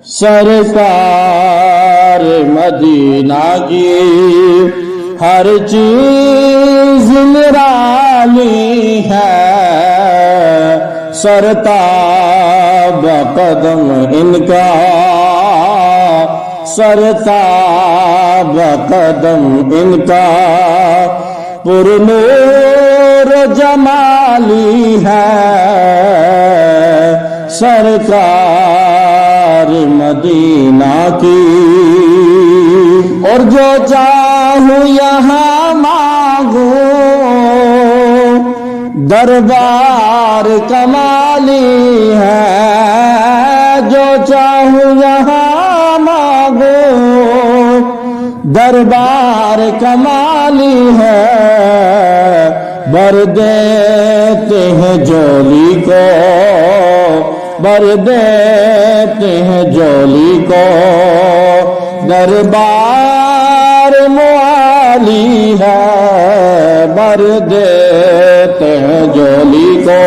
سرکار مدینہ کی ہر چیز نرالی ہے، سرتاب قدم ان کا، سرتاب قدم ان کا، پر نور جمالی ہے، سرکار مدینہ کی۔ اور جو چاہوں یہاں مانگوں، دربار کمالی ہے، جو چاہوں یہاں مانگوں، دربار کمالی ہے، بھر دیتے ہیں جولی کو، بھر دیتے ہیں جولی کو، دربار موالی ہے، بھر دیتے ہیں جولی کو،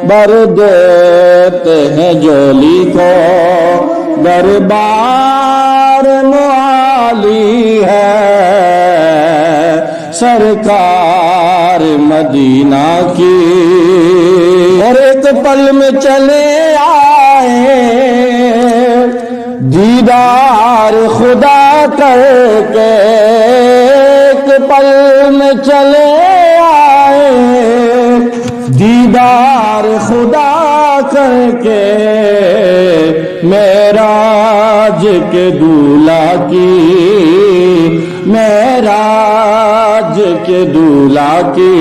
بھر دیتے ہیں جولی کو، دربار موالی ہے، سرکار مدینہ کی۔ اور ایک پل میں چلے آئے دیدار خدا کر کے، ایک پل میں چلے آئے دیدار خدا کر کے، معراج کے دولہا کی، معراج کے دولہا کی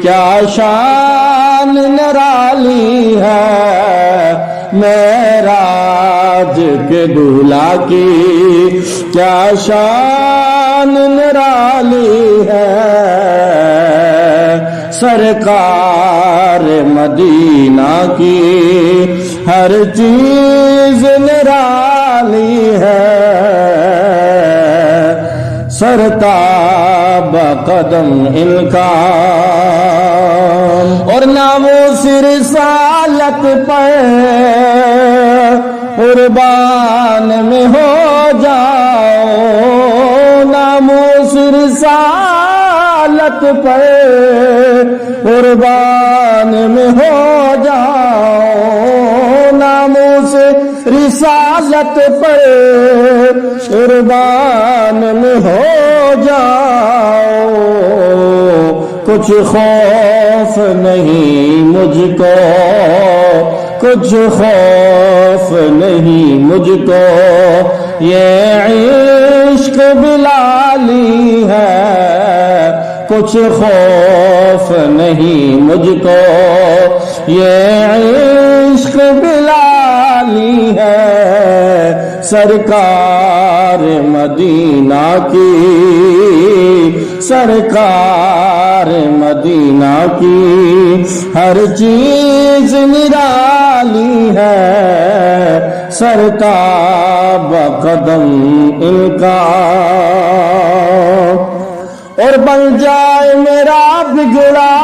کیا شان نرالی ہے، معراج کے دولہا کی کیا شان نرالی ہے، سرکار مدینہ کی ہر چیز نرالی ہے، سرتاب قدم ان کا۔ اور ناموس رسالت پر قربان میں ہو جاؤ، ناموس رسالت پر قربان میں ہو جاؤ، ناموس رسالت پر قربان میں ہو جاؤ، کچھ خوف نہیں مجھ کو، کچھ خوف نہیں مجھ کو، یہ عشق بلالی ہے، کچھ خوف نہیں مجھ کو، یہ عشق بلالی ہے، سرکار مدینہ کی، سرکار مدینہ کی ہر چیز نرالی ہے، سرتاب قدم ان کا۔ اور بن جائے میرا بگڑا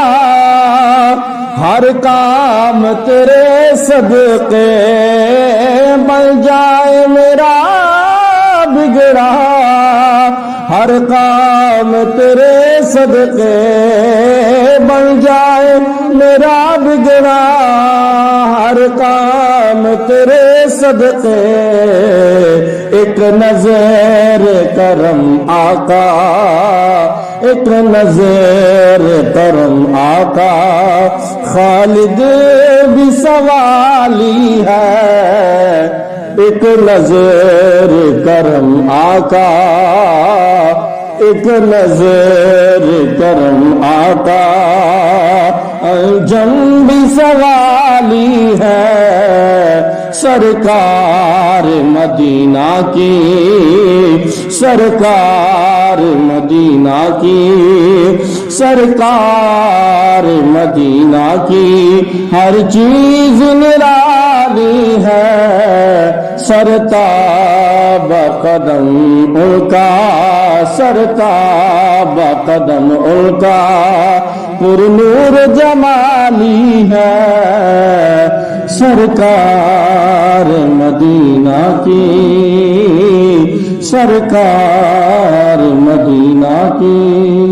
ہر کام تیرے صدقے، بن جائے میرا بگڑا ہر کام تیرے صدقے، بن جائے میرا بگڑا ہر کام تیرے صدقے، ایک نظر کرم آقا، ایک نظر کرم آقا، خالد بھی سوالی ہے، ایک نظر کرم آقا، ایک نظر کرم آقا، انجم بھی سوالی ہے، سرکار مدینہ کی، سرکار مدینہ کی، سرکار مدینہ کی ہر چیز نرالی ہے، سرتاب قدم ان کا، سرتاب قدم ان کا، پر نور جمالی ہے، سرکار مدینہ کی، سرکار مدینہ کی.